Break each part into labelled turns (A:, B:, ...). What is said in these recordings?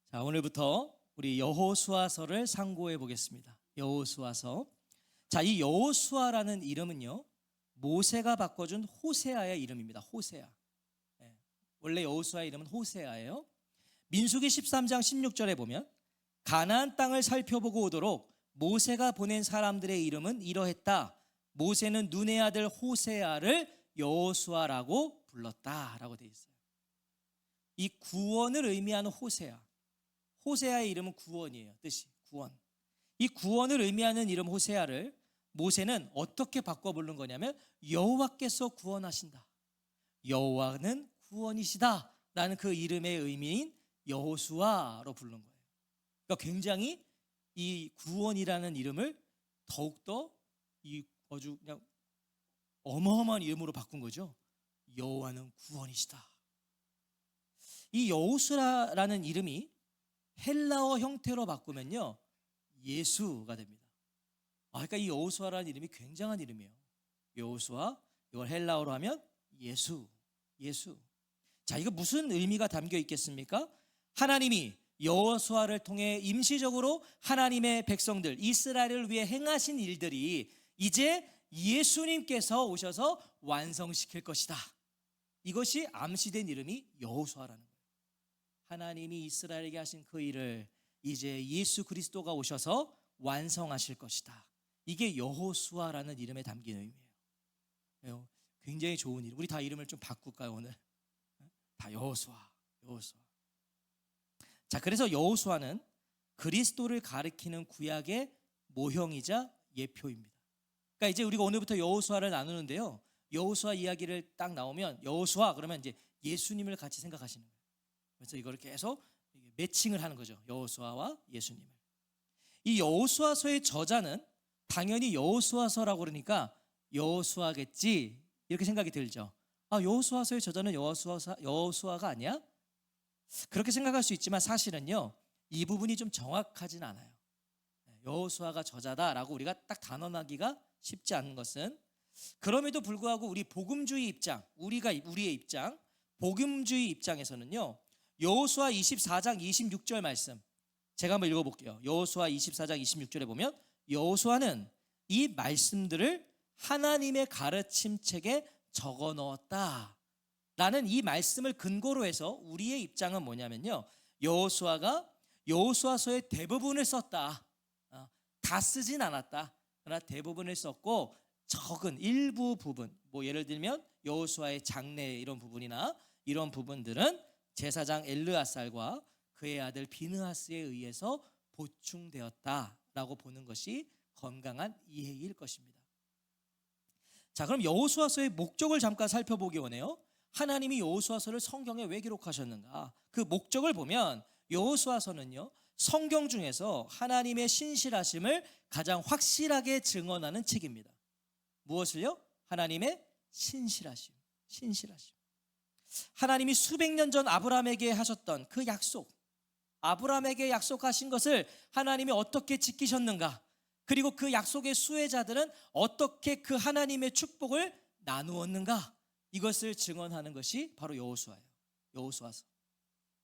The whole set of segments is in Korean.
A: 자, 오늘부터 우리 여호수아서를 상고해 보겠습니다. 여호수아서. 자, 이 여호수아라는 이름은요, 모세가 바꿔준 호세아의 이름입니다. 호세아. 원래 여호수아의 이름은 호세아예요. 민수기 13장 16절에 보면 가나안 땅을 살펴보고 오도록 모세가 보낸 사람들의 이름은 이러했다. 모세는 눈의 아들 호세아를 여호수아라고 불렀다라고 되어 있어요. 이 구원을 의미하는 호세아. 호세아의 이름은 구원이에요. 뜻이 구원. 이 구원을 의미하는 이름 호세아를 모세는 어떻게 바꿔 부른 거냐면 여호와께서 구원하신다. 여호와는 구원이시다 라는 그 이름의 의미인 여호수아로 부른 거예요. 그러니까 굉장히 이 구원이라는 이름을 더욱더 이 아주 그냥 어마어마한 이름으로 바꾼 거죠. 여호와는 구원이시다. 이 여호수아라는 이름이 헬라어 형태로 바꾸면요, 예수가 됩니다. 그러니까 이 여호수아라는 이름이 굉장한 이름이에요. 여호수아, 이걸 헬라어로 하면 예수. 자, 이거 무슨 의미가 담겨 있겠습니까? 하나님이 여호수아를 통해 임시적으로 하나님의 백성들 이스라엘을 위해 행하신 일들이 이제 예수님께서 오셔서 완성시킬 것이다. 이것이 암시된 이름이 여호수아라는 거예요. 하나님이 이스라엘에게 하신 그 일을 이제 예수 그리스도가 오셔서 완성하실 것이다. 이게 여호수아라는 이름에 담긴 의미예요. 굉장히 좋은 이름. 우리 다 이름을 좀 바꿀까요 오늘? 다 여호수아. 자, 그래서 여호수아는 그리스도를 가리키는 구약의 모형이자 예표입니다. 그러니까 이제 우리가 오늘부터 여호수아를 나누는데요, 여호수아 이야기를 딱 나오면 여호수아 그러면 이제 예수님을 같이 생각하시는 거예요. 그래서 이거를 계속 매칭을 하는 거죠. 여호수아와 예수님을. 이 여호수아서의 저자는 당연히 여호수아서라고 그러니까 여호수아겠지 이렇게 생각이 들죠. 여호수아서의 저자는 여호수아가 아니야? 그렇게 생각할 수 있지만 사실은요, 이 부분이 좀 정확하진 않아요. 여호수아가 저자다라고 우리가 딱 단언하기가 쉽지 않은 것은, 그럼에도 불구하고 우리 복음주의 입장, 우리의 입장, 복음주의 입장에서는요, 여호수아 24장 26절 말씀 제가 한번 읽어볼게요. 여호수아 24장 26절에 보면 여호수아는 이 말씀들을 하나님의 가르침 책에 적어 넣었다 라는 이 말씀을 근거로 해서 우리의 입장은 뭐냐면요, 여호수아가 여호수아서의 대부분을 썼다. 다 쓰진 않았다. 그러나 대부분을 썼고 적은 일부 부분, 뭐 예를 들면 여호수아의 장래 이런 부분이나 이런 부분들은 제사장 엘르아살과 그의 아들 비느하스에 의해서 보충되었다라고 보는 것이 건강한 이해일 것입니다. 자, 그럼 여호수아서의 목적을 잠깐 살펴보기 원해요. 하나님이 여호수아서를 성경에 왜 기록하셨는가? 그 목적을 보면 여호수아서는요, 성경 중에서 하나님의 신실하심을 가장 확실하게 증언하는 책입니다. 무엇을요? 하나님의 신실하심. 하나님이 수백 년 전 아브라함에게 하셨던 그 약속, 아브라함에게 약속하신 것을 하나님이 어떻게 지키셨는가, 그리고 그 약속의 수혜자들은 어떻게 그 하나님의 축복을 나누었는가, 이것을 증언하는 것이 바로 여호수아예요. 여호수아서.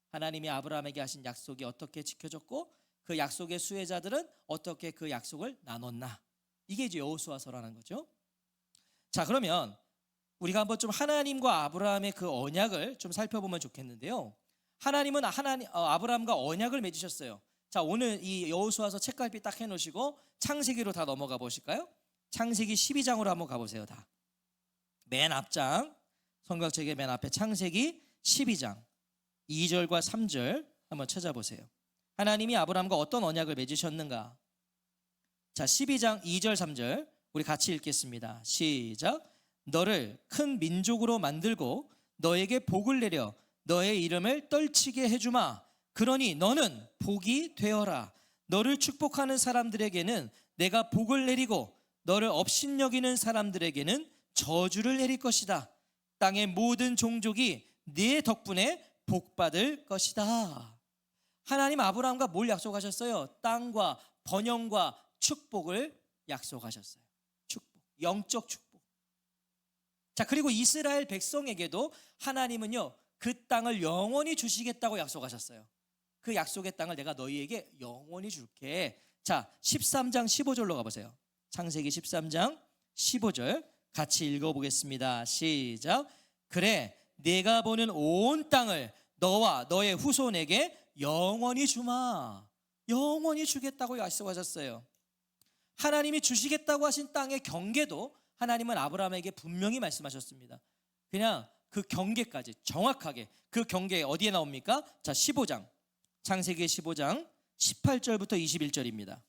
A: 하나님이 아브라함에게 하신 약속이 어떻게 지켜졌고 그 약속의 수혜자들은 어떻게 그 약속을 나눴나, 이게 이제 여호수아서라는 거죠. 자, 그러면 우리가 한번 좀 하나님과 아브라함의 그 언약을 좀 살펴보면 좋겠는데요, 하나님은 아브라함과 언약을 맺으셨어요. 자, 오늘 이 여호수아서 책갈피 딱 해놓으시고 창세기로 다 넘어가 보실까요? 창세기 12장으로 한번 가보세요. 다 맨 앞장, 성경책의 맨 앞에 창세기 12장 2절과 3절 한번 찾아보세요. 하나님이 아브라함과 어떤 언약을 맺으셨는가? 자, 12장 2절 3절 우리 같이 읽겠습니다. 시작. 너를 큰 민족으로 만들고 너에게 복을 내려 너의 이름을 떨치게 해주마. 그러니 너는 복이 되어라. 너를 축복하는 사람들에게는 내가 복을 내리고 너를 업신여기는 사람들에게는 저주를 내릴 것이다. 땅의 모든 종족이 네 덕분에 복받을 것이다. 하나님 아브라함과 뭘 약속하셨어요? 땅과 번영과 축복을 약속하셨어요. 축복, 영적 축복. 자, 그리고 이스라엘 백성에게도 하나님은요, 그 땅을 영원히 주시겠다고 약속하셨어요. 그 약속의 땅을 내가 너희에게 영원히 줄게. 자, 13장 15절로 가보세요. 창세기 13장 15절 같이 읽어보겠습니다. 시작. 그래 내가 보는 온 땅을 너와 너의 후손에게 영원히 주마. 영원히 주겠다고 약속하셨어요. 하나님이 주시겠다고 하신 땅의 경계도 하나님은 아브라함에게 분명히 말씀하셨습니다. 그냥 그 경계까지 정확하게, 그 경계 어디에 나옵니까? 자, 15장 창세기 15장 18절부터 21절입니다.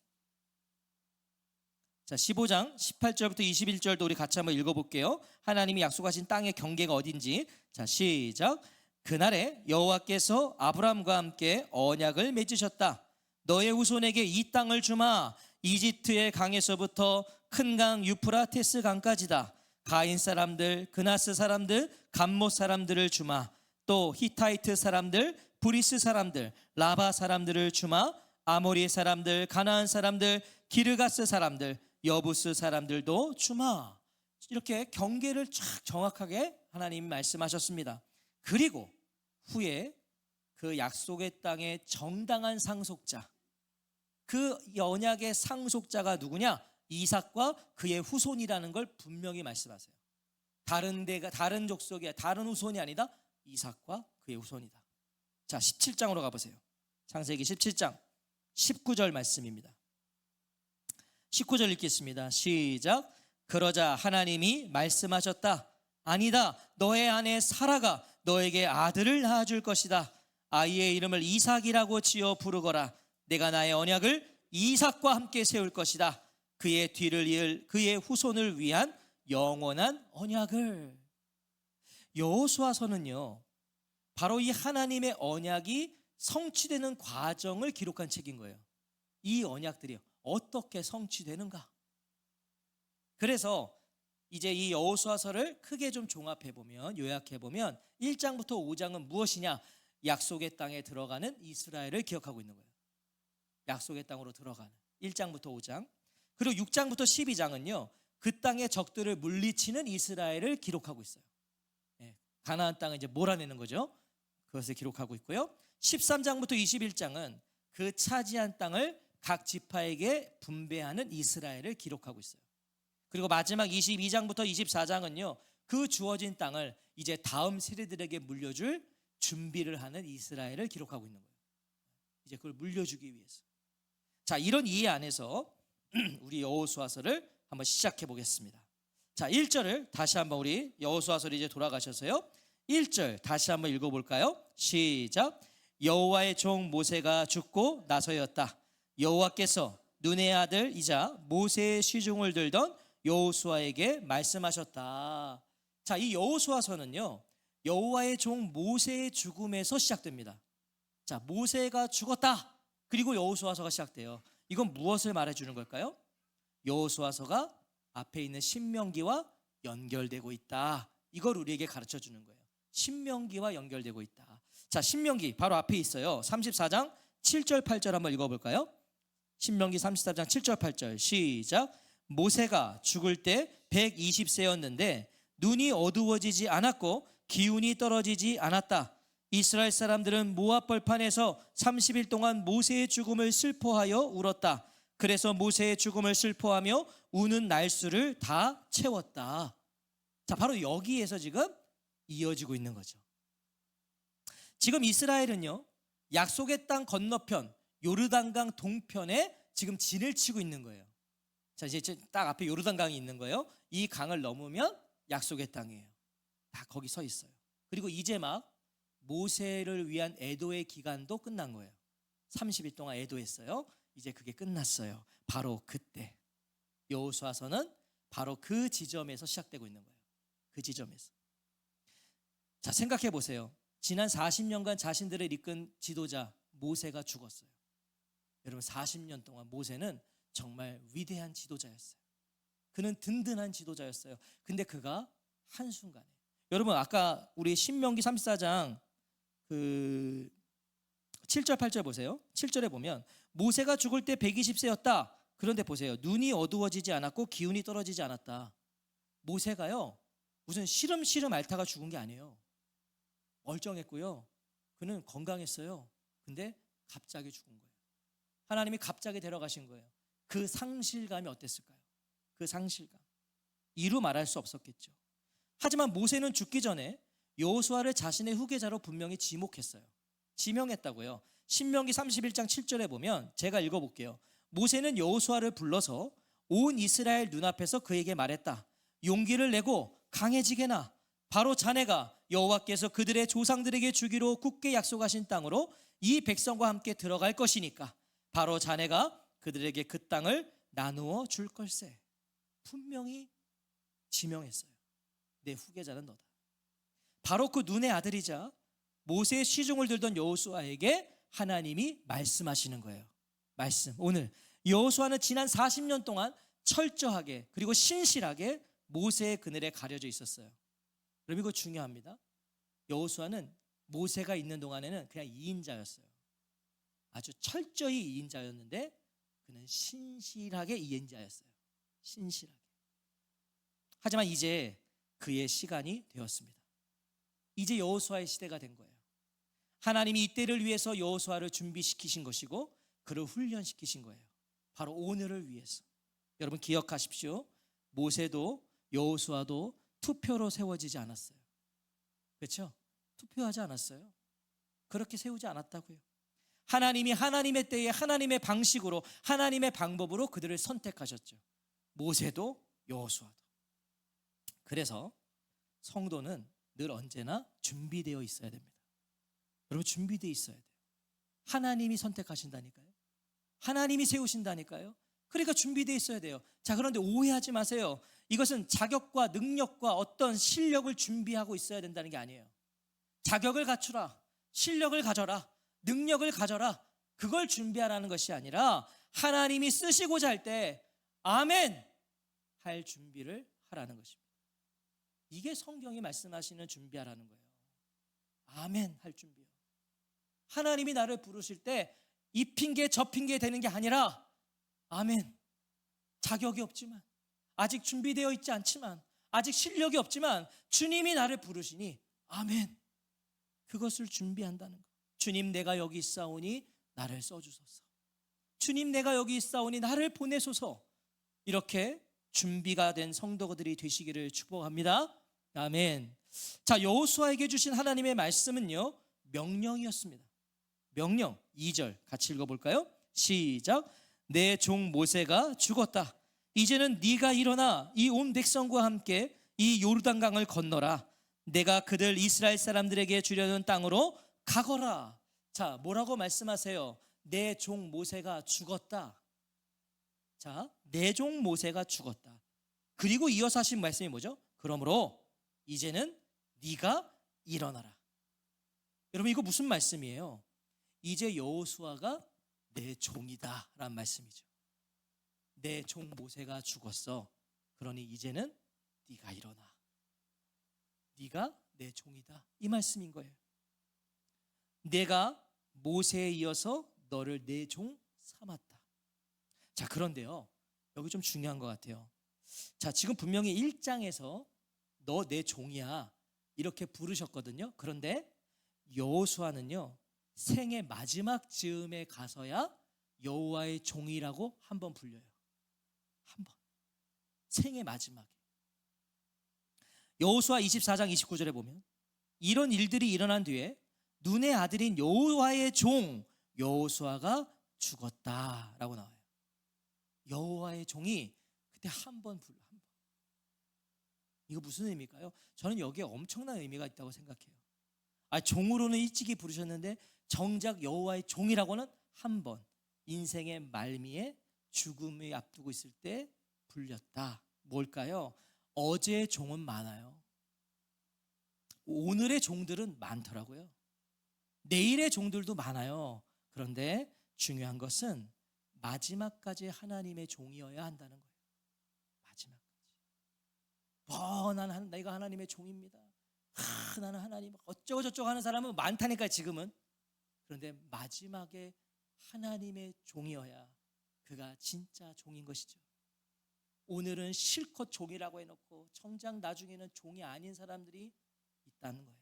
A: 자, 15장 18절부터 21절도 우리 같이 한번 읽어볼게요. 하나님이 약속하신 땅의 경계가 어딘지. 자, 시작. 그날에 여호와께서 아브라함과 함께 언약을 맺으셨다. 너의 후손에게 이 땅을 주마. 이집트의 강에서부터 큰 강 유프라테스 강까지다. 가인 사람들, 그나스 사람들, 감못 사람들을 주마. 또 히타이트 사람들, 브리스 사람들, 라바 사람들을 주마. 아모리 사람들, 가나안 사람들, 기르가스 사람들, 여부스 사람들도 주마. 이렇게 경계를 쫙 정확하게 하나님이 말씀하셨습니다. 그리고 후에 그 약속의 땅의 정당한 상속자, 그 언약의 상속자가 누구냐? 이삭과 그의 후손이라는 걸 분명히 말씀하세요. 다른 족속이 다른 후손이 아니다. 이삭과 그의 후손이다. 자, 17장으로 가보세요. 창세기 17장 19절 말씀입니다. 19절 읽겠습니다. 시작. 그러자 하나님이 말씀하셨다. 아니다. 너의 아내 사라가 너에게 아들을 낳아줄 것이다. 아이의 이름을 이삭이라고 지어 부르거라. 내가 나의 언약을 이삭과 함께 세울 것이다. 그의 뒤를 이을 그의 후손을 위한 영원한 언약을. 여호수아서는요, 바로 이 하나님의 언약이 성취되는 과정을 기록한 책인 거예요. 이 언약들이 어떻게 성취되는가. 그래서 이제 이 여호수아서를 크게 좀 종합해보면, 요약해보면 1장부터 5장은 무엇이냐? 약속의 땅에 들어가는 이스라엘을 기억하고 있는 거예요. 약속의 땅으로 들어가는 1장부터 5장. 그리고 6장부터 12장은요, 그 땅의 적들을 물리치는 이스라엘을 기록하고 있어요. 가나안 땅을 이제 몰아내는 거죠. 그것을 기록하고 있고요. 13장부터 21장은 그 차지한 땅을 각 지파에게 분배하는 이스라엘을 기록하고 있어요. 그리고 마지막 22장부터 24장은요, 그 주어진 땅을 이제 다음 세대들에게 물려줄 준비를 하는 이스라엘을 기록하고 있는 거예요. 이제 그걸 물려주기 위해서. 자, 이런 이해 안에서 우리 여호수아서를 한번 시작해 보겠습니다. 자, 1절을 다시 한번 우리 여호수아서를 이제 돌아가셔서요, 1절 다시 한번 읽어볼까요? 시작. 여호와의 종 모세가 죽고 나서였다. 여호와께서 눈의 아들이자 모세의 시중을 들던 여호수아에게 말씀하셨다. 자, 이 여호수아서는요, 여호와의 종 모세의 죽음에서 시작됩니다. 자, 모세가 죽었다. 그리고 여호수아서가 시작돼요. 이건 무엇을 말해주는 걸까요? 여호수아서가 앞에 있는 신명기와 연결되고 있다. 이걸 우리에게 가르쳐주는 거예요. 신명기와 연결되고 있다. 자, 신명기 바로 앞에 있어요. 34장 7절 8절 한번 읽어볼까요? 신명기 34장 7절 8절 시작. 모세가 죽을 때 120세였는데 눈이 어두워지지 않았고 기운이 떨어지지 않았다. 이스라엘 사람들은 모압 벌판에서 30일 동안 모세의 죽음을 슬퍼하여 울었다. 그래서 모세의 죽음을 슬퍼하며 우는 날수를 다 채웠다. 자, 바로 여기에서 지금 이어지고 있는 거죠. 지금 이스라엘은요, 약속의 땅 건너편 요르단강 동편에 지금 진을 치고 있는 거예요. 자, 이제 딱 앞에 요르단강이 있는 거예요. 이 강을 넘으면 약속의 땅이에요. 다 거기 서 있어요. 그리고 이제 막 모세를 위한 애도의 기간도 끝난 거예요. 30일 동안 애도했어요. 이제 그게 끝났어요. 바로 그때 여호수아서는 바로 그 지점에서 시작되고 있는 거예요. 그 지점에서. 자, 생각해 보세요. 지난 40년간 자신들을 이끈 지도자 모세가 죽었어요. 여러분, 40년 동안 모세는 정말 위대한 지도자였어요. 그는 든든한 지도자였어요. 근데 그가 한순간에, 여러분 아까 우리 신명기 34장 그 7절 8절 보세요. 7절에 보면 모세가 죽을 때 120세였다. 그런데 보세요. 눈이 어두워지지 않았고 기운이 떨어지지 않았다. 모세가요, 무슨 시름시름 앓다가 죽은 게 아니에요. 멀쩡했고요. 그는 건강했어요. 근데 갑자기 죽은 거예요. 하나님이 갑자기 데려가신 거예요. 그 상실감이 어땠을까요? 그 상실감. 이루 말할 수 없었겠죠. 하지만 모세는 죽기 전에 여호수아를 자신의 후계자로 분명히 지목했어요. 지명했다고요. 신명기 31장 7절에 보면 제가 읽어볼게요. 모세는 여호수아를 불러서 온 이스라엘 눈앞에서 그에게 말했다. 용기를 내고 강해지게나 바로 자네가 여호와께서 그들의 조상들에게 주기로 굳게 약속하신 땅으로 이 백성과 함께 들어갈 것이니까 바로 자네가 그들에게 그 땅을 나누어 줄 걸세. 분명히 지명했어요. 내 후계자는 너다. 바로 그 눈의 아들이자 모세의 시종을 들던 여호수아에게 하나님이 말씀하시는 거예요. 말씀. 오늘 여호수아는 지난 40년 동안 철저하게 그리고 신실하게 모세의 그늘에 가려져 있었어요. 그럼 이거 중요합니다. 여호수아는 모세가 있는 동안에는 그냥 2인자였어요. 아주 철저히 2인자였는데 그는 신실하게 2인자였어요. 신실하게. 하지만 이제 그의 시간이 되었습니다. 이제 여호수아의 시대가 된 거예요. 하나님이 이때를 위해서 여호수아를 준비시키신 것이고 그를 훈련시키신 거예요. 바로 오늘을 위해서. 여러분 기억하십시오. 모세도 여호수아도 투표로 세워지지 않았어요. 그렇죠? 투표하지 않았어요. 그렇게 세우지 않았다고요. 하나님이 하나님의 때에 하나님의 방식으로 하나님의 방법으로 그들을 선택하셨죠. 모세도 여호수아도. 그래서 성도는 늘 언제나 준비되어 있어야 됩니다. 여러분 준비되어 있어야 돼요. 하나님이 선택하신다니까요. 하나님이 세우신다니까요. 그러니까 준비되어 있어야 돼요. 자, 그런데 오해하지 마세요. 이것은 자격과 능력과 어떤 실력을 준비하고 있어야 된다는 게 아니에요. 자격을 갖추라, 실력을 가져라, 능력을 가져라, 그걸 준비하라는 것이 아니라 하나님이 쓰시고자 할 때 아멘 할 준비를 하라는 것입니다. 이게 성경이 말씀하시는 준비하라는 거예요. 아멘 할 준비요. 하나님이 나를 부르실 때 이 핑계 저 핑계 되는 게 아니라 아멘. 자격이 없지만 아직 준비되어 있지 않지만 아직 실력이 없지만 주님이 나를 부르시니 아멘. 그것을 준비한다는 것. 주님 내가 여기 있사오니 나를 써주소서. 주님 내가 여기 있사오니 나를 보내소서. 이렇게 준비가 된 성도들이 되시기를 축복합니다. 아멘. 자, 여호수아에게 주신 하나님의 말씀은요 명령이었습니다. 명령. 2절 같이 읽어볼까요? 시작. 내 종 모세가 죽었다. 이제는 네가 일어나 이 온 백성과 함께 이 요르단강을 건너라. 내가 그들 이스라엘 사람들에게 주려는 땅으로 가거라. 자, 뭐라고 말씀하세요? 내 종 모세가 죽었다. 자, 내 종 모세가 죽었다. 그리고 이어서 하신 말씀이 뭐죠? 그러므로 이제는 네가 일어나라. 여러분 이거 무슨 말씀이에요? 이제 여호수아가 내 종이다 라는 말씀이죠. 내 종 모세가 죽었어. 그러니 이제는 네가 일어나. 네가 내 종이다. 이 말씀인 거예요. 내가 모세에 이어서 너를 내 종 삼았다. 자, 그런데요 여기 좀 중요한 것 같아요. 자, 지금 분명히 1장에서 너 내 종이야 이렇게 부르셨거든요. 그런데 여호수아는요 생의 마지막 즈음에 가서야 여호와의 종이라고 한번 불려요. 한번. 생의 마지막에. 여호수아 24장 29절에 보면 이런 일들이 일어난 뒤에 눈의 아들인 여호와의 종 여호수아가 죽었다라고 나와요. 여호와의 종이 그때 한 번 불러. 한 번. 이거 무슨 의미일까요? 저는 여기에 엄청난 의미가 있다고 생각해요. 종으로는 일찍이 부르셨는데 정작 여호와의 종이라고는 한 번 인생의 말미에 죽음이 앞두고 있을 때 불렸다. 뭘까요? 어제의 종은 많아요. 오늘의 종들은 많더라고요. 내일의 종들도 많아요. 그런데 중요한 것은 마지막까지 하나님의 종이어야 한다는 거예요. 마지막까지. 내가 하나님의 종입니다. 나는 하나님 어쩌고 저쩌고 하는 사람은 많다니까 지금은. 그런데 마지막에 하나님의 종이어야 그가 진짜 종인 것이죠. 오늘은 실컷 종이라고 해놓고 정작 나중에는 종이 아닌 사람들이 있다는 거예요.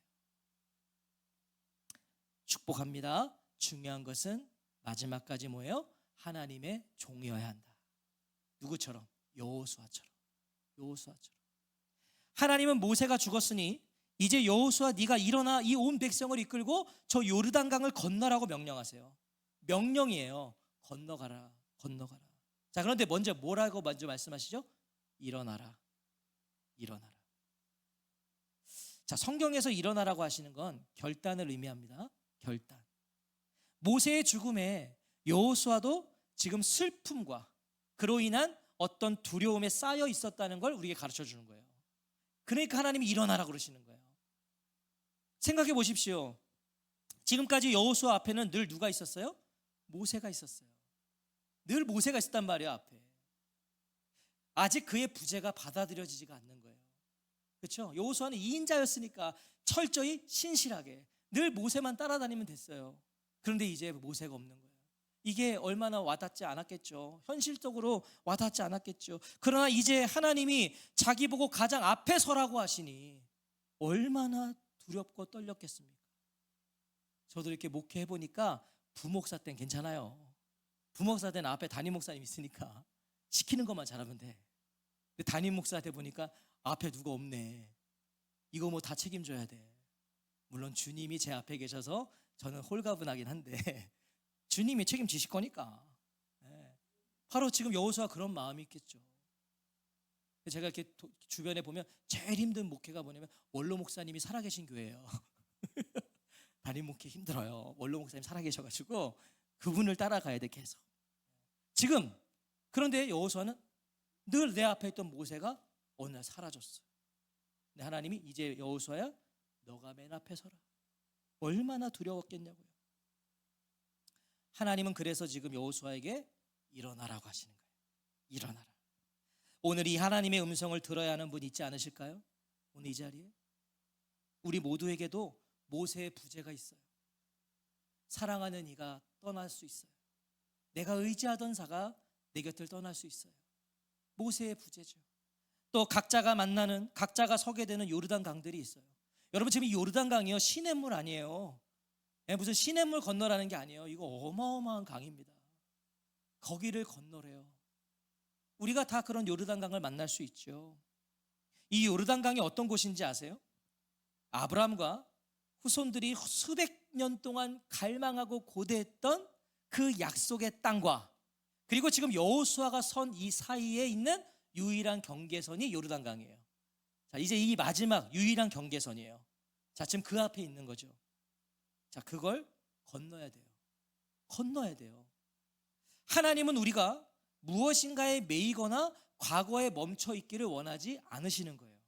A: 축복합니다. 중요한 것은 마지막까지 뭐예요? 하나님의 종이어야 한다. 누구처럼? 여호수아처럼. 하나님은 모세가 죽었으니 이제 여호수아 네가 일어나 이 온 백성을 이끌고 저 요르단강을 건너라고 명령하세요. 명령이에요. 건너가라. 자, 그런데 먼저 뭐라고 먼저 말씀하시죠? 일어나라. 자, 성경에서 일어나라고 하시는 건 결단을 의미합니다. 결단. 모세의 죽음에 여호수아도 지금 슬픔과 그로 인한 어떤 두려움에 쌓여 있었다는 걸 우리에게 가르쳐 주는 거예요. 그러니까 하나님이 일어나라 그러시는 거예요. 생각해 보십시오. 지금까지 여호수아 앞에는 늘 누가 있었어요? 모세가 있었어요. 늘 모세가 있었단 말이에요, 앞에. 아직 그의 부재가 받아들여지지가 않는 거예요. 그렇죠? 여호수아는 2인자였으니까 철저히 신실하게 늘 모세만 따라다니면 됐어요. 그런데 이제 모세가 없는 거예요. 이게 얼마나 와닿지 않았겠죠. 현실적으로 와닿지 않았겠죠. 그러나 이제 하나님이 자기 보고 가장 앞에 서라고 하시니 얼마나 두렵고 떨렸겠습니까? 저도 이렇게 목회해 보니까 부목사 때는 괜찮아요. 부목사 때는 앞에 담임 목사님 있으니까 시키는 것만 잘하면 돼. 근데 담임 목사 때 보니까 앞에 누가 없네. 이거 뭐 다 책임져야 돼. 물론 주님이 제 앞에 계셔서 저는 홀가분하긴 한데 주님이 책임지실 거니까. 바로 지금 여호수아가 그런 마음이 있겠죠. 제가 이렇게 주변에 보면 제일 힘든 목회가 뭐냐면 원로 목사님이 살아계신 교회예요. 담임 목회 힘들어요. 원로 목사님 살아계셔가지고 그분을 따라가야 돼 계속. 지금 그런데 여호수아는 늘 내 앞에 있던 모세가 어느 날 사라졌어요. 근데 하나님이 이제 여호수아야 너가 맨 앞에 서라. 얼마나 두려웠겠냐고요. 하나님은 그래서 지금 여호수아에게 일어나라고 하시는 거예요. 일어나라. 오늘 이 하나님의 음성을 들어야 하는 분 있지 않으실까요? 오늘 이 자리에 우리 모두에게도 모세의 부재가 있어요. 사랑하는 이가 떠날 수 있어요. 내가 의지하던 자가 내 곁을 떠날 수 있어요. 모세의 부재죠. 또 각자가 서게 되는 요르단 강들이 있어요. 여러분, 지금 이 요르단 강이요, 시냇물 아니에요. 무슨 시냇물 건너라는 게 아니에요. 이거 어마어마한 강입니다. 거기를 건너래요. 우리가 다 그런 요르단 강을 만날 수 있죠. 이 요르단 강이 어떤 곳인지 아세요? 아브라함과 후손들이 수백 년 동안 갈망하고 고대했던 그 약속의 땅과 그리고 지금 여호수아가 선 이 사이에 있는 유일한 경계선이 요르단 강이에요. 자, 이제 이 마지막 유일한 경계선이에요. 자, 지금 그 앞에 있는 거죠. 자, 그걸 건너야 돼요. 하나님은 우리가 무엇인가에 매이거나 과거에 멈춰 있기를 원하지 않으시는 거예요.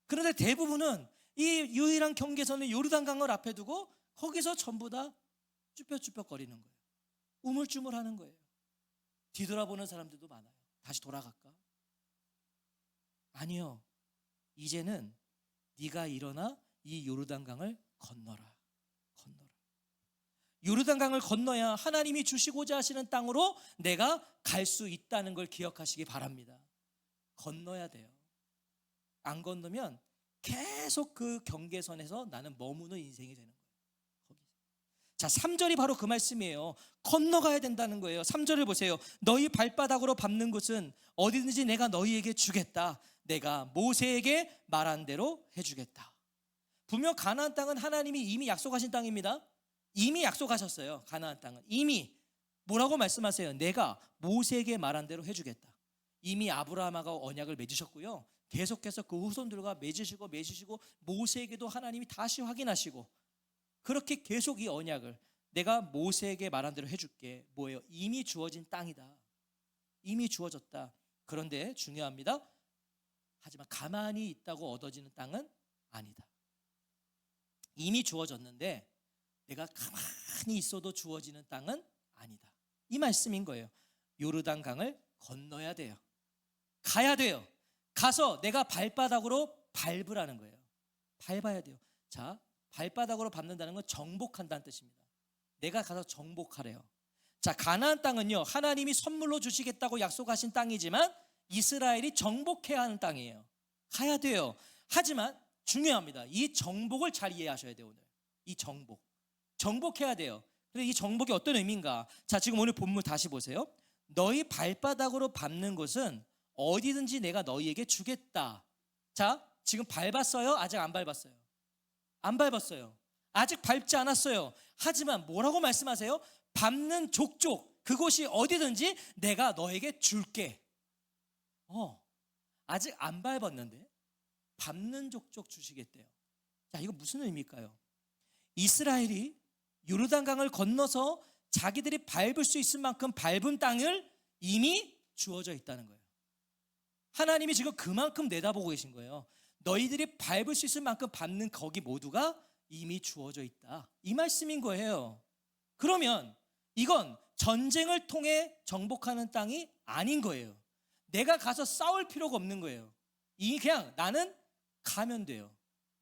A: 그런데 대부분은 이 유일한 경계선의 요르단강을 앞에 두고 거기서 전부 다 쭈뼛쭈뼛거리는 거예요. 우물쭈물하는 거예요. 뒤돌아보는 사람들도 많아요. 다시 돌아갈까? 아니요. 이제는 네가 일어나 이 요르단강을 건너라. 요르단강을 건너야 하나님이 주시고자 하시는 땅으로 내가 갈 수 있다는 걸 기억하시기 바랍니다. 건너야 돼요. 안 건너면 계속 그 경계선에서 나는 머무는 인생이 되는 거예요. 자, 3절이 바로 그 말씀이에요. 건너가야 된다는 거예요. 3절을 보세요. 너희 발바닥으로 밟는 곳은 어디든지 내가 너희에게 주겠다. 내가 모세에게 말한 대로 해주겠다. 분명 가나안 땅은 하나님이 이미 약속하신 땅입니다. 이미 약속하셨어요. 가나안 땅은 이미 뭐라고 말씀하세요? 내가 모세에게 말한 대로 해주겠다. 이미 아브라함과 언약을 맺으셨고요. 계속해서 그 후손들과 맺으시고 모세에게도 하나님이 다시 확인하시고 그렇게 계속 이 언약을 내가 모세에게 말한 대로 해줄게. 뭐예요? 이미 주어진 땅이다. 이미 주어졌다. 그런데 중요합니다. 하지만 가만히 있다고 얻어지는 땅은 아니다. 이미 주어졌는데 내가 가만히 있어도 주어지는 땅은 아니다. 이 말씀인 거예요. 요르단 강을 건너야 돼요. 가야 돼요. 가서 내가 발바닥으로 밟으라는 거예요. 밟아야 돼요. 자, 발바닥으로 밟는다는 건 정복한다는 뜻입니다. 내가 가서 정복하래요. 자, 가나안 땅은요, 하나님이 선물로 주시겠다고 약속하신 땅이지만 이스라엘이 정복해야 하는 땅이에요. 가야 돼요. 하지만 중요합니다. 이 정복을 잘 이해하셔야 돼요. 오늘 이 정복해야 돼요. 그런데 이 정복이 어떤 의미인가? 자, 지금 오늘 본문 다시 보세요. 너희 발바닥으로 밟는 곳은 어디든지 내가 너희에게 주겠다. 자, 지금 밟았어요? 아직 안 밟았어요? 안 밟았어요. 아직 밟지 않았어요. 하지만 뭐라고 말씀하세요? 밟는 족족 그곳이 어디든지 내가 너에게 줄게. 아직 안 밟았는데 밟는 족족 주시겠대요. 자, 이거 무슨 의미일까요? 이스라엘이 요르단강을 건너서 자기들이 밟을 수 있을 만큼 밟은 땅을 이미 주어져 있다는 거예요. 하나님이 지금 그만큼 내다보고 계신 거예요. 너희들이 밟을 수 있을 만큼 밟는 거기 모두가 이미 주어져 있다. 이 말씀인 거예요. 그러면 이건 전쟁을 통해 정복하는 땅이 아닌 거예요. 내가 가서 싸울 필요가 없는 거예요. 이미 그냥 나는 가면 돼요.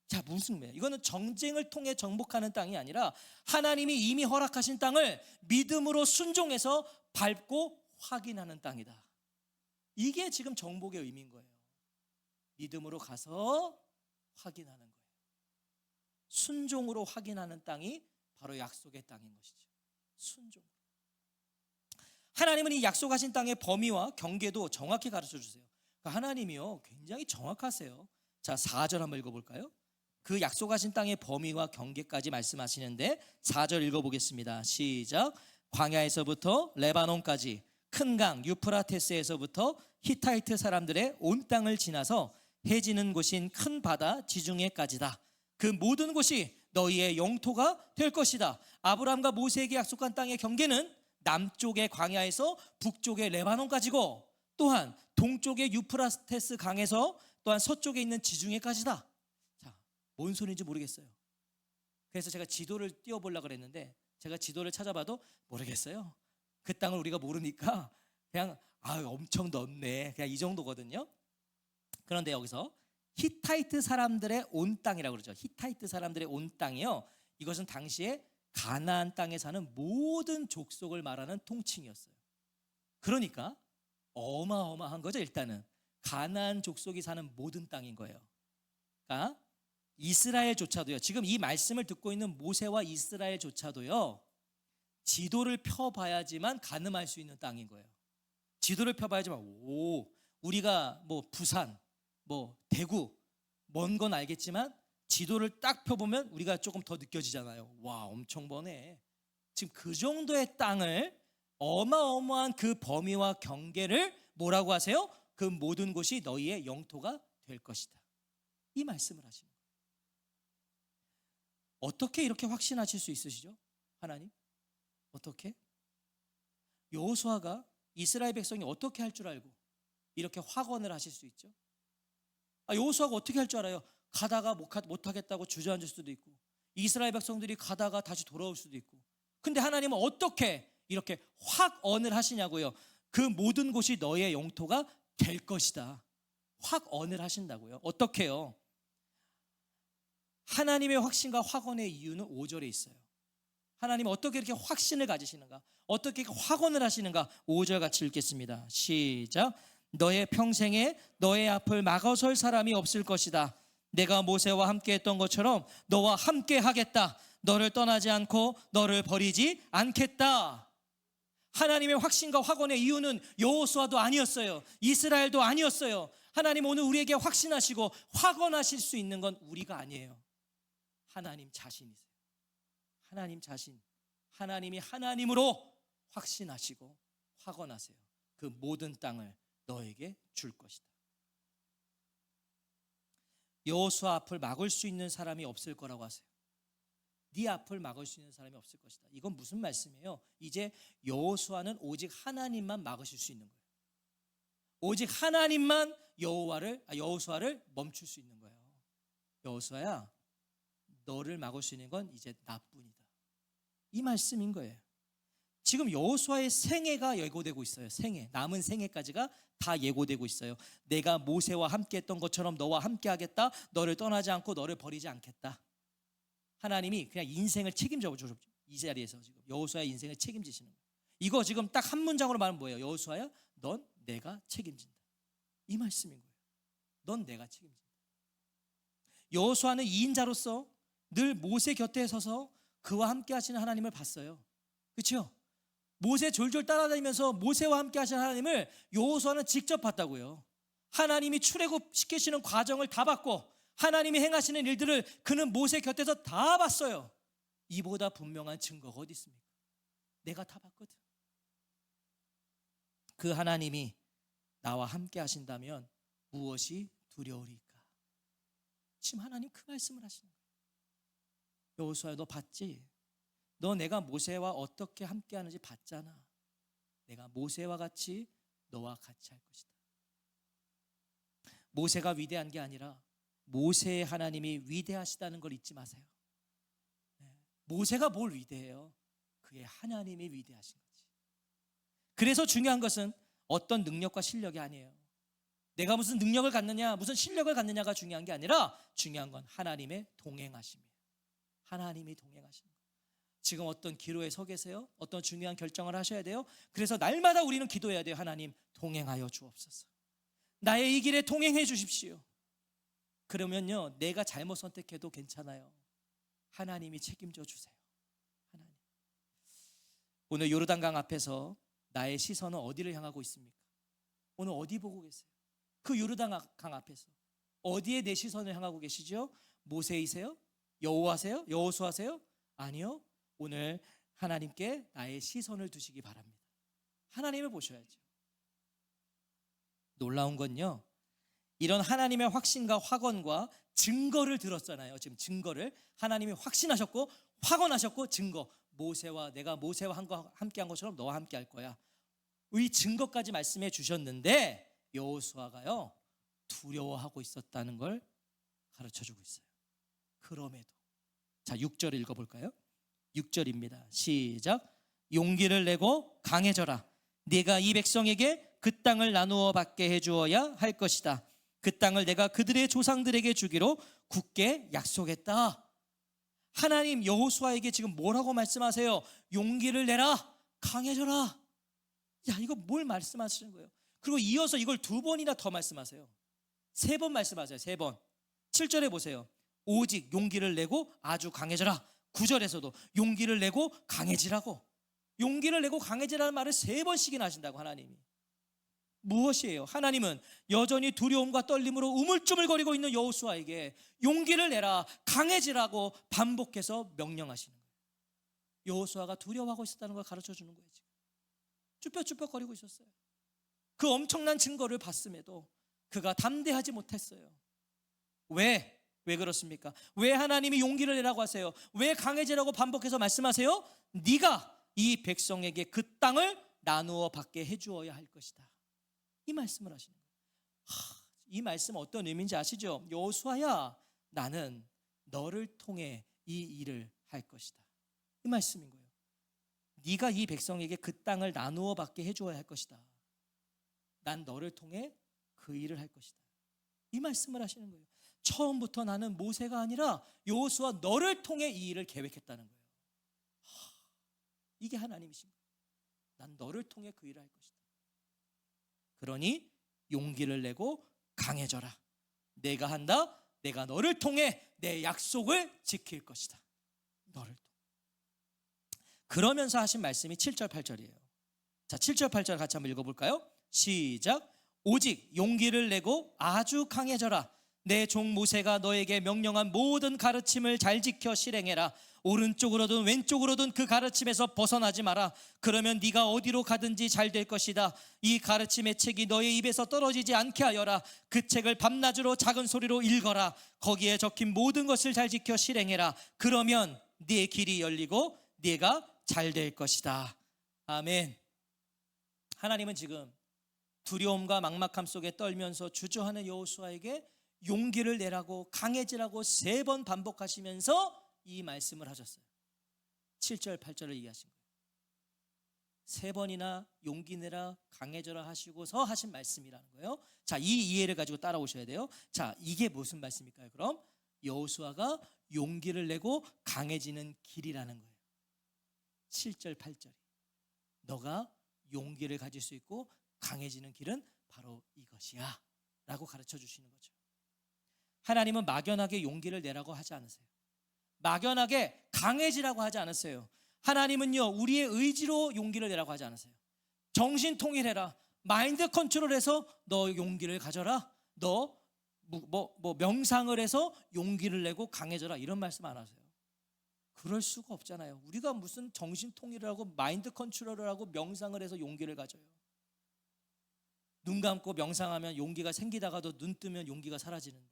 A: 자, 무슨 말이에요? 이거는 전쟁을 통해 정복하는 땅이 아니라 하나님이 이미 허락하신 땅을 믿음으로 순종해서 밟고 확인하는 땅이다. 이게 지금 정복의 의미인 거예요. 믿음으로 가서 확인하는 거예요. 순종으로 확인하는 땅이 바로 약속의 땅인 것이죠. 순종. 하나님은 이 약속하신 땅의 범위와 경계도 정확히 가르쳐 주세요. 하나님이요 굉장히 정확하세요. 자, 4절 한번 읽어볼까요? 그 약속하신 땅의 범위와 경계까지 말씀하시는데 4절 읽어보겠습니다. 시작. 광야에서부터 레바논까지 큰 강 유프라테스에서부터 히타이트 사람들의 온 땅을 지나서 해지는 곳인 큰 바다 지중해까지다. 그 모든 곳이 너희의 영토가 될 것이다. 아브라함과 모세에게 약속한 땅의 경계는 남쪽의 광야에서 북쪽의 레바논까지고 또한 동쪽의 유프라테스 강에서 또한 서쪽에 있는 지중해까지다. 자, 뭔 소리인지 모르겠어요. 그래서 제가 지도를 띄워보려고 그랬는데 제가 지도를 찾아봐도 모르겠어요. 그 땅을 우리가 모르니까 그냥 엄청 넓네, 그냥 이 정도거든요. 그런데 여기서 히타이트 사람들의 온 땅이라고 그러죠. 히타이트 사람들의 온 땅이요, 이것은 당시에 가나안 땅에 사는 모든 족속을 말하는 통칭이었어요. 그러니까 어마어마한 거죠. 일단은 가나안 족속이 사는 모든 땅인 거예요. 그러니까 이스라엘조차도요, 지금 이 말씀을 듣고 있는 모세와 이스라엘조차도요, 지도를 펴봐야지만 가늠할 수 있는 땅인 거예요. 지도를 펴봐야지만 우리가 뭐 부산, 뭐 대구, 먼 건 알겠지만 지도를 딱 펴보면 우리가 조금 더 느껴지잖아요. 와, 엄청 머네. 지금 그 정도의 땅을, 어마어마한 그 범위와 경계를 뭐라고 하세요? 그 모든 곳이 너희의 영토가 될 것이다. 이 말씀을 하시는 거예요. 어떻게 이렇게 확신하실 수 있으시죠? 하나님? 어떻게? 여호수아가 이스라엘 백성이 어떻게 할 줄 알고 이렇게 확언을 하실 수 있죠? 여호수아가 어떻게 할 줄 알아요? 가다가 못하겠다고 주저앉을 수도 있고 이스라엘 백성들이 가다가 다시 돌아올 수도 있고. 근데 하나님은 어떻게 이렇게 확언을 하시냐고요? 그 모든 곳이 너의 영토가 될 것이다. 확언을 하신다고요. 어떻게요? 하나님의 확신과 확언의 이유는 5절에 있어요. 하나님은 어떻게 이렇게 확신을 가지시는가? 어떻게 확언을 하시는가? 5절 같이 읽겠습니다. 시작. 너의 평생에 너의 앞을 막아설 사람이 없을 것이다. 내가 모세와 함께 했던 것처럼 너와 함께 하겠다. 너를 떠나지 않고 너를 버리지 않겠다. 하나님의 확신과 확언의 이유는 여호수아도 아니었어요. 이스라엘도 아니었어요. 하나님 오늘 우리에게 확신하시고 확언하실 수 있는 건 우리가 아니에요. 하나님 자신이세요. 하나님 자신, 하나님이 하나님으로 확신하시고 확언하세요. 그 모든 땅을 너에게 줄 것이다. 여호수아 앞을 막을 수 있는 사람이 없을 거라고 하세요. 네 앞을 막을 수 있는 사람이 없을 것이다. 이건 무슨 말씀이에요? 이제 여호수아는 오직 하나님만 막으실 수 있는 거예요. 오직 하나님만 여호수아를 멈출 수 있는 거예요. 여호수아야, 너를 막을 수 있는 건 이제 나뿐이다. 이 말씀인 거예요. 지금 여호수아의 생애가 예고되고 있어요. 생애, 남은 생애까지가 다 예고되고 있어요. 내가 모세와 함께 했던 것처럼 너와 함께 하겠다. 너를 떠나지 않고 너를 버리지 않겠다. 하나님이 그냥 인생을 책임져 주죠. 이 자리에서 지금 여호수아의 인생을 책임지시는 거예요. 이거 지금 딱 한 문장으로 말하면 뭐예요? 여호수아야, 넌 내가 책임진다. 이 말씀인 거예요. 넌 내가 책임진다. 여호수아는 2인자로서 늘 모세 곁에 서서 그와 함께 하시는 하나님을 봤어요. 그렇죠? 모세 졸졸 따라다니면서 모세와 함께 하신 하나님을 여호수아는 직접 봤다고요. 하나님이 출애굽시키시는 과정을 다 봤고 하나님이 행하시는 일들을 그는 모세 곁에서 다 봤어요. 이보다 분명한 증거가 어디 있습니까? 내가 다 봤거든. 그 하나님이 나와 함께 하신다면 무엇이 두려우리까? 지금 하나님 그 말씀을 하시는 거예요. 여호수아야, 너 봤지? 너 내가 모세와 어떻게 함께 하는지 봤잖아. 내가 모세와 같이 너와 같이 할 것이다. 모세가 위대한 게 아니라 모세의 하나님이 위대하시다는 걸 잊지 마세요. 모세가 뭘 위대해요? 그의 하나님이 위대하신 거지. 그래서 중요한 것은 어떤 능력과 실력이 아니에요. 내가 무슨 능력을 갖느냐, 무슨 실력을 갖느냐가 중요한 게 아니라 중요한 건 하나님의 동행하심이에요. 하나님이 동행하시는 거예요. 지금 어떤 기로에 서 계세요? 어떤 중요한 결정을 하셔야 돼요? 그래서 날마다 우리는 기도해야 돼요. 하나님, 동행하여 주옵소서. 나의 이 길에 동행해 주십시오. 그러면요, 내가 잘못 선택해도 괜찮아요. 하나님이 책임져 주세요. 하나님. 오늘 요르단강 앞에서 나의 시선은 어디를 향하고 있습니까? 오늘 어디 보고 계세요? 그 요르단강 앞에서 어디에 내 시선을 향하고 계시죠? 모세이세요? 여호와세요? 여호수아세요? 아니요. 오늘 하나님께 나의 시선을 두시기 바랍니다. 하나님을 보셔야죠. 놀라운 건요, 이런 하나님의 확신과 확언과 증거를 들었잖아요. 지금 증거를 하나님이 확신하셨고 확언하셨고 증거, 내가 모세와 함께 한 것처럼 너와 함께 할 거야. 이 증거까지 말씀해 주셨는데 여호수아가요 두려워하고 있었다는 걸 가르쳐주고 있어요. 그럼에도 자 6절 읽어볼까요? 6절입니다. 시작. 용기를 내고 강해져라. 네가 이 백성에게 그 땅을 나누어 받게 해주어야 할 것이다. 그 땅을 내가 그들의 조상들에게 주기로 굳게 약속했다. 하나님 여호수아에게 지금 뭐라고 말씀하세요? 용기를 내라, 강해져라. 야, 이거 뭘 말씀하시는 거예요? 그리고 이어서 이걸 2번이나 더 말씀하세요. 3번 말씀하세요. 3번. 7절에 보세요. 오직 용기를 내고 아주 강해져라. 9절에서도 용기를 내고 강해지라고. 용기를 내고 강해지라는 말을 3번씩이나 하신다고. 하나님이 무엇이에요? 하나님은 여전히 두려움과 떨림으로 우물쭈물거리고 있는 여호수아에게 용기를 내라, 강해지라고 반복해서 명령하시는 거예요. 여호수아가 두려워하고 있었다는 걸 가르쳐 주는 거예요. 지금 쭈뼛쭈뼛거리고 있었어요. 그 엄청난 증거를 봤음에도 그가 담대하지 못했어요. 왜 그렇습니까? 왜 하나님이 용기를 내라고 하세요? 왜 강해지라고 반복해서 말씀하세요? 네가 이 백성에게 그 땅을 나누어 받게 해주어야 할 것이다. 이 말씀을 하시는 거예요. 이 말씀 어떤 의미인지 아시죠? 여호수아야, 나는 너를 통해 이 일을 할 것이다. 이 말씀인 거예요. 네가 이 백성에게 그 땅을 나누어 받게 해주어야 할 것이다. 난 너를 통해 그 일을 할 것이다. 이 말씀을 하시는 거예요. 처음부터 나는 모세가 아니라 여호수아 너를 통해 이 일을 계획했다는 거예요. 이게 하나님이신 거예요. 난 너를 통해 그 일을 할 것이다. 그러니 용기를 내고 강해져라. 내가 한다. 내가 너를 통해 내 약속을 지킬 것이다. 너를 통해. 그러면서 하신 말씀이 7절 8절이에요. 자, 7절 8절 같이 한번 읽어볼까요? 시작. 오직 용기를 내고 아주 강해져라. 내 종 모세가 너에게 명령한 모든 가르침을 잘 지켜 실행해라. 오른쪽으로든 왼쪽으로든 그 가르침에서 벗어나지 마라. 그러면 네가 어디로 가든지 잘 될 것이다. 이 가르침의 책이 너의 입에서 떨어지지 않게 하여라. 그 책을 밤낮으로 작은 소리로 읽어라. 거기에 적힌 모든 것을 잘 지켜 실행해라. 그러면 네 길이 열리고 네가 잘 될 것이다. 아멘. 하나님은 지금 두려움과 막막함 속에 떨면서 주저하는 여호수아에게 용기를 내라고 강해지라고 3번 반복하시면서 이 말씀을 하셨어요. 7절 8절을 얘기하신 거예요. 3번이나 용기 내라 강해져라 하시고서 하신 말씀이라는 거예요. 자, 이 이해를 가지고 따라오셔야 돼요. 자, 이게 무슨 말씀일까요? 그럼 여호수아가 용기를 내고 강해지는 길이라는 거예요. 7절 8절이 너가 용기를 가질 수 있고 강해지는 길은 바로 이것이야 라고 가르쳐 주시는 거죠. 하나님은 막연하게 용기를 내라고 하지 않으세요. 막연하게 강해지라고 하지 않으세요. 하나님은요, 우리의 의지로 용기를 내라고 하지 않으세요. 정신 통일해라, 마인드 컨트롤해서 너 용기를 가져라, 너 명상을 해서 용기를 내고 강해져라, 이런 말씀 안 하세요. 그럴 수가 없잖아요. 우리가 무슨 정신 통일을 하고 마인드 컨트롤을 하고 명상을 해서 용기를 가져요. 눈 감고 명상하면 용기가 생기다가도 눈 뜨면 용기가 사라지는데,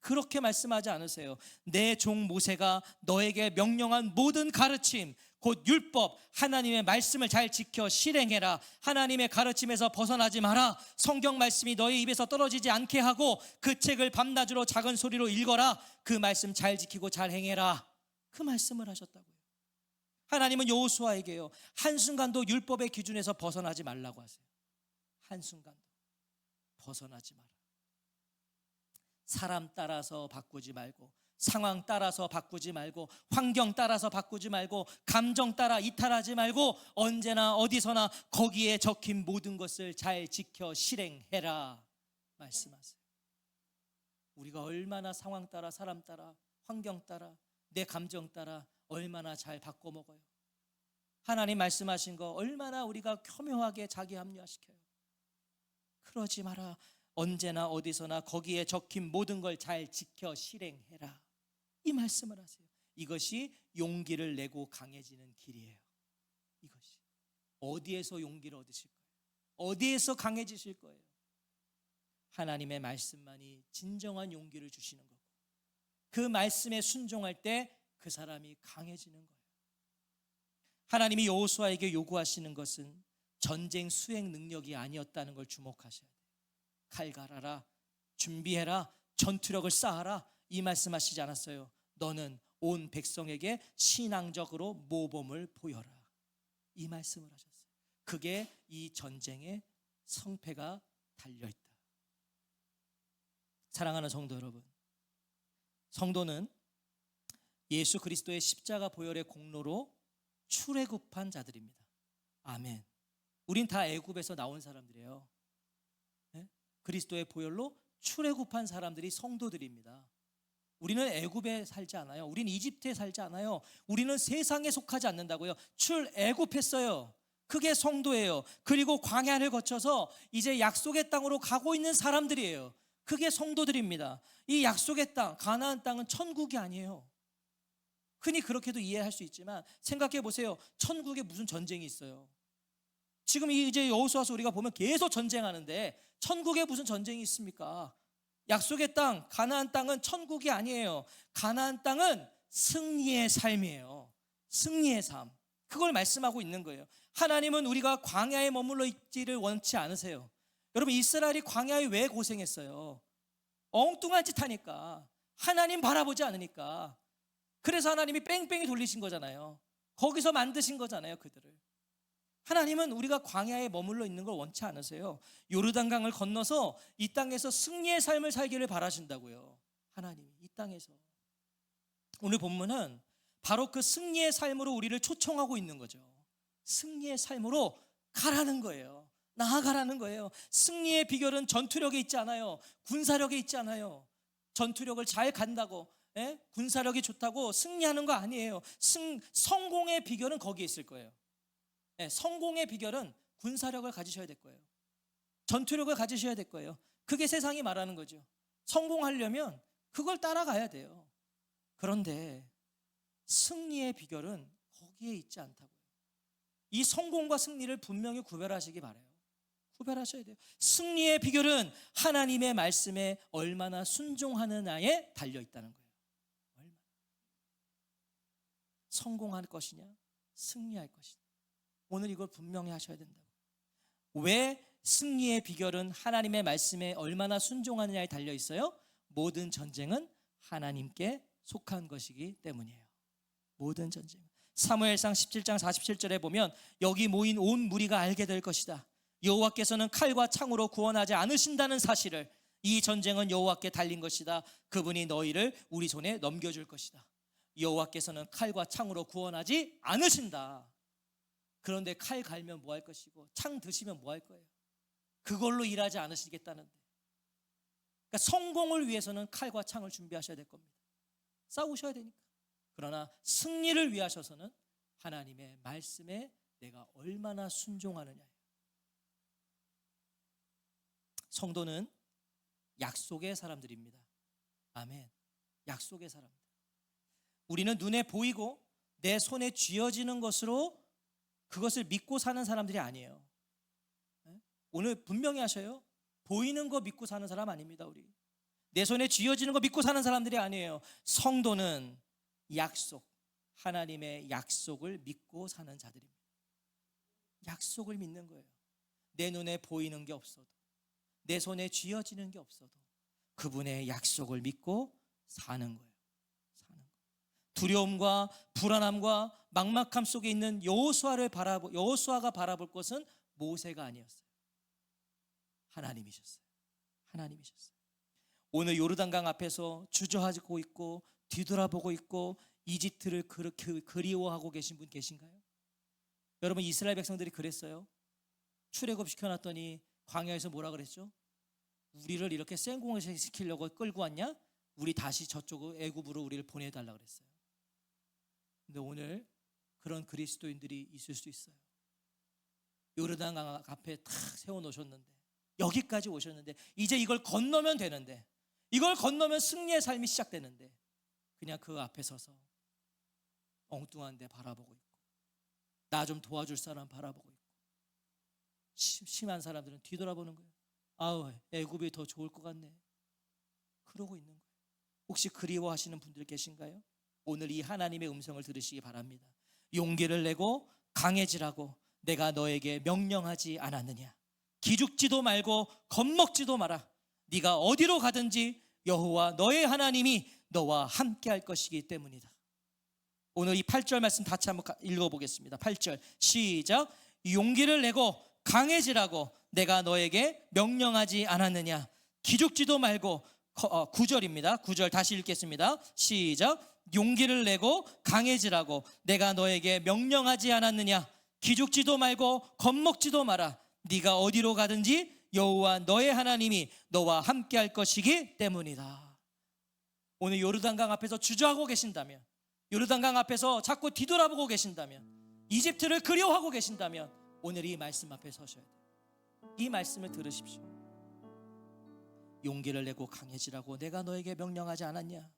A: 그렇게 말씀하지 않으세요. 내 종 모세가 너에게 명령한 모든 가르침, 곧 율법, 하나님의 말씀을 잘 지켜 실행해라. 하나님의 가르침에서 벗어나지 마라. 성경 말씀이 너의 입에서 떨어지지 않게 하고 그 책을 밤낮으로 작은 소리로 읽어라. 그 말씀 잘 지키고 잘 행해라. 그 말씀을 하셨다고요. 하나님은 여호수아에게요, 한순간도 율법의 기준에서 벗어나지 말라고 하세요. 한순간도 벗어나지 마라. 사람 따라서 바꾸지 말고, 상황 따라서 바꾸지 말고, 환경 따라서 바꾸지 말고, 감정 따라 이탈하지 말고, 언제나 어디서나 거기에 적힌 모든 것을 잘 지켜 실행해라 말씀하세요. 우리가 얼마나 상황 따라, 사람 따라, 환경 따라, 내 감정 따라 얼마나 잘 바꿔 먹어요. 하나님 말씀하신 거 얼마나 우리가 교묘하게 자기 합리화시켜요. 그러지 마라. 언제나 어디서나 거기에 적힌 모든 걸 잘 지켜 실행해라, 이 말씀을 하세요. 이것이 용기를 내고 강해지는 길이에요. 이것이 어디에서 용기를 얻으실 거예요? 어디에서 강해지실 거예요? 하나님의 말씀만이 진정한 용기를 주시는 거고, 그 말씀에 순종할 때 그 사람이 강해지는 거예요. 하나님이 여호수아에게 요구하시는 것은 전쟁 수행 능력이 아니었다는 걸 주목하셔야 돼요. 칼 갈아라, 준비해라, 전투력을 쌓아라, 이 말씀하시지 않았어요. 너는 온 백성에게 신앙적으로 모범을 보여라, 이 말씀을 하셨어요. 그게 이 전쟁의 성패가 달려있다. 사랑하는 성도 여러분, 성도는 예수 그리스도의 십자가 보혈의 공로로 출애굽한 자들입니다. 아멘. 우린 다 애굽에서 나온 사람들이에요. 네? 그리스도의 보혈로 출애굽한 사람들이 성도들입니다. 우리는 애굽에 살지 않아요. 우리는 이집트에 살지 않아요. 우리는 세상에 속하지 않는다고요. 출애굽했어요. 그게 성도예요. 그리고 광야를 거쳐서 이제 약속의 땅으로 가고 있는 사람들이에요. 그게 성도들입니다. 이 약속의 땅, 가나안 땅은 천국이 아니에요. 흔히 그렇게도 이해할 수 있지만 생각해 보세요. 천국에 무슨 전쟁이 있어요? 지금 이제 여호수아서 우리가 보면 계속 전쟁하는데 천국에 무슨 전쟁이 있습니까? 약속의 땅, 가나안 땅은 천국이 아니에요. 가나안 땅은 승리의 삶이에요. 승리의 삶. 그걸 말씀하고 있는 거예요. 하나님은 우리가 광야에 머물러 있지를 원치 않으세요. 여러분, 이스라엘이 광야에 왜 고생했어요? 엉뚱한 짓 하니까, 하나님 바라보지 않으니까. 그래서 하나님이 뺑뺑이 돌리신 거잖아요. 거기서 만드신 거잖아요, 그들을. 하나님은 우리가 광야에 머물러 있는 걸 원치 않으세요. 요르단강을 건너서 이 땅에서 승리의 삶을 살기를 바라신다고요. 하나님이 이 땅에서. 오늘 본문은 바로 그 승리의 삶으로 우리를 초청하고 있는 거죠. 승리의 삶으로 가라는 거예요. 나아가라는 거예요. 승리의 비결은 전투력에 있지 않아요. 군사력에 있지 않아요. 전투력을 잘 간다고, 군사력이 좋다고 승리하는 거 아니에요. 성공의 비결은 거기에 있을 거예요. 성공의 비결은 군사력을 가지셔야 될 거예요. 전투력을 가지셔야 될 거예요. 그게 세상이 말하는 거죠. 성공하려면 그걸 따라가야 돼요. 그런데 승리의 비결은 거기에 있지 않다고요. 이 성공과 승리를 분명히 구별하시기 바라요. 구별하셔야 돼요. 승리의 비결은 하나님의 말씀에 얼마나 순종하느냐에 달려있다는 거예요. 얼마나 성공할 것이냐, 승리할 것이냐. 오늘 이걸 분명히 하셔야 된다고. 왜 승리의 비결은 하나님의 말씀에 얼마나 순종하느냐에 달려있어요? 모든 전쟁은 하나님께 속한 것이기 때문이에요. 모든 전쟁. 사무엘상 17장 47절에 보면 여기 모인 온 무리가 알게 될 것이다. 여호와께서는 칼과 창으로 구원하지 않으신다는 사실을. 이 전쟁은 여호와께 달린 것이다. 그분이 너희를 우리 손에 넘겨줄 것이다. 여호와께서는 칼과 창으로 구원하지 않으신다. 그런데 칼 갈면 뭐 할 것이고 창 드시면 뭐 할 거예요? 그걸로 일하지 않으시겠다는데. 그러니까 성공을 위해서는 칼과 창을 준비하셔야 될 겁니다. 싸우셔야 되니까. 그러나 승리를 위하셔서는 하나님의 말씀에 내가 얼마나 순종하느냐예요. 성도는 약속의 사람들입니다. 아멘. 약속의 사람들. 우리는 눈에 보이고 내 손에 쥐어지는 것으로 그것을 믿고 사는 사람들이 아니에요. 오늘 분명히 하셔요. 보이는 거 믿고 사는 사람 아닙니다. 우리 내 손에 쥐어지는 거 믿고 사는 사람들이 아니에요. 성도는 약속, 하나님의 약속을 믿고 사는 자들입니다. 약속을 믿는 거예요. 내 눈에 보이는 게 없어도, 내 손에 쥐어지는 게 없어도 그분의 약속을 믿고 사는 거예요. 두려움과 불안함과 막막함 속에 있는 여호수아가 바라볼 것은 모세가 아니었어요. 하나님이셨어요. 하나님이셨어요. 오늘 요르단강 앞에서 주저하고 있고 뒤돌아보고 있고 이집트를 그리워하고 계신 분 계신가요? 여러분, 이스라엘 백성들이 그랬어요. 출애굽 시켜놨더니 광야에서 뭐라 그랬죠? 우리를 이렇게 생공을 시키려고 끌고 왔냐? 우리 다시 저쪽 애굽으로 우리를 보내달라 그랬어요. 근데 오늘 그런 그리스도인들이 있을 수 있어요. 요르단강 앞에 탁 세워놓으셨는데, 여기까지 오셨는데, 이제 이걸 건너면 되는데, 이걸 건너면 승리의 삶이 시작되는데, 그냥 그 앞에 서서 엉뚱한 데 바라보고 있고, 나 좀 도와줄 사람 바라보고 있고, 심한 사람들은 뒤돌아보는 거예요. 아우, 애굽이 더 좋을 것 같네. 그러고 있는 거예요. 혹시 그리워하시는 분들 계신가요? 오늘 이 하나님의 음성을 들으시기 바랍니다. 용기를 내고 강해지라고 내가 너에게 명령하지 않았느냐? 기죽지도 말고 겁먹지도 마라. 네가 어디로 가든지 여호와 너의 하나님이 너와 함께 할 것이기 때문이다. 오늘 이 8절 말씀 같이 한번 읽어보겠습니다. 8절 시작. 용기를 내고 강해지라고 내가 너에게 명령하지 않았느냐? 기죽지도 말고 9절입니다. 9절 다시 읽겠습니다. 시작. 용기를 내고 강해지라고 내가 너에게 명령하지 않았느냐? 기죽지도 말고 겁먹지도 마라. 네가 어디로 가든지 여호와 너의 하나님이 너와 함께 할 것이기 때문이다. 오늘 요르단강 앞에서 주저하고 계신다면, 요르단강 앞에서 자꾸 뒤돌아보고 계신다면, 이집트를 그리워하고 계신다면 오늘 이 말씀 앞에 서셔야 돼요. 이 말씀을 들으십시오. 용기를 내고 강해지라고 내가 너에게 명령하지 않았냐?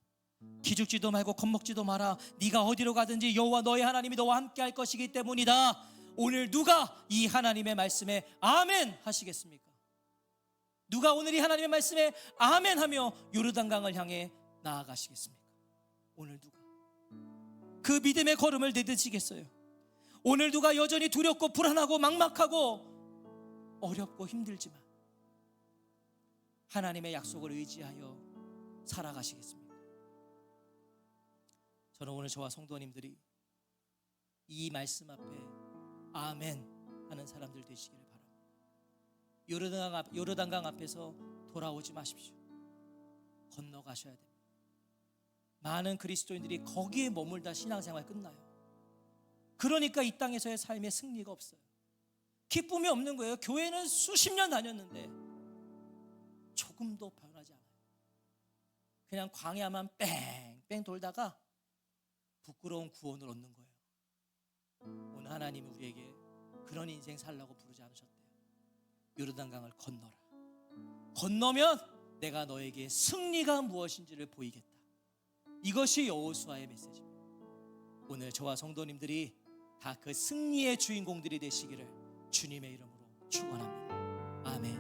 A: 기죽지도 말고 겁먹지도 마라. 네가 어디로 가든지 여호와 너의 하나님이 너와 함께 할 것이기 때문이다. 오늘 누가 이 하나님의 말씀에 아멘 하시겠습니까? 누가 오늘 이 하나님의 말씀에 아멘 하며 요르단강을 향해 나아가시겠습니까? 오늘 누가 그 믿음의 걸음을 내딛으시겠어요? 오늘 누가 여전히 두렵고 불안하고 막막하고 어렵고 힘들지만 하나님의 약속을 의지하여 살아가시겠습니까? 저는 오늘 저와 성도님들이 이 말씀 앞에 아멘 하는 사람들 되시기를 바랍니다. 요르단강 앞에서 돌아오지 마십시오. 건너가셔야 됩니다. 많은 그리스도인들이 거기에 머물다 신앙생활 끝나요. 그러니까 이 땅에서의 삶의 승리가 없어요. 기쁨이 없는 거예요. 교회는 수십 년 다녔는데 조금도 변하지 않아요. 그냥 광야만 뺑뺑 돌다가 부끄러운 구원을 얻는 거예요. 오늘 하나님이 우리에게 그런 인생 살라고 부르지 않으셨대요. 요르단강을 건너라. 건너면 내가 너에게 승리가 무엇인지를 보이겠다. 이것이 여호수아의 메시지입니다. 오늘 저와 성도님들이 다 그 승리의 주인공들이 되시기를 주님의 이름으로 축원합니다. 아멘.